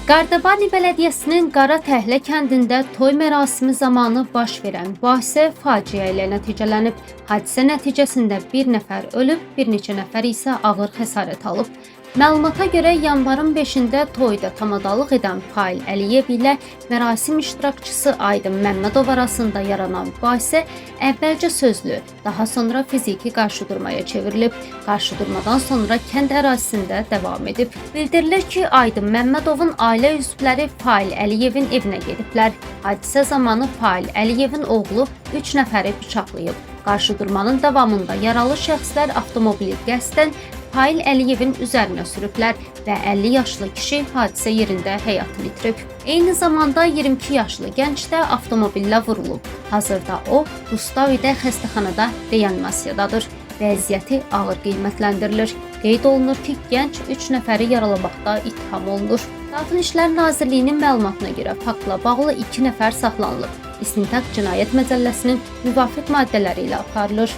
Qərdəbani Bələdiyyəsinin Qara Təhlə kəndində toy mərasimi zamanı baş verən mübahisə faciə ilə nəticələnib. Hadisə nəticəsində bir nəfər ölüb, bir neçə nəfər isə ağır xəsarət alıb. Məlumata görə yanvarın 5-də toyda tamadalıq edən Fail Əliyev ilə mərasim iştirakçısı Aydın Məmmədov arasında yaranan mübahisə əvvəlcə sözlü, daha sonra fiziki qarşıdurmaya çevrilib. Qarşıdurmadan sonra kənd ərazisində davam edib. Bildirilir ki, Aydın Məmmədovun ailə üzvləri Fail Əliyevin evinə gediblər. Hadisə zamanı Fail Əliyevin oğlu 3 nəfəri bıçaqlayıb. Qarşıdurmanın davamında yaralı şəxslər avtomobili qəsdən Fail Əliyevin üzərinə sürüblər və 50 yaşlı kişi hadisə yerində həyatını itirib. Eyni zamanda 22 yaşlı gənc də avtomobillə vurulub. Hazırda o, Rustavidə xəstəxanada reanimasiyadadır. Vəziyyəti ağır qiymətləndirilir. Qeyd olunur ki, gənc 3 nəfəri yaralamaqda ittiham olunur. Daxili İşlər Nazirliyinin məlumatına görə faktla bağlı 2 nəfər saxlanılıb. İstintaq Cinayət Məcəlləsinin müvafiq maddələri ilə aparılır.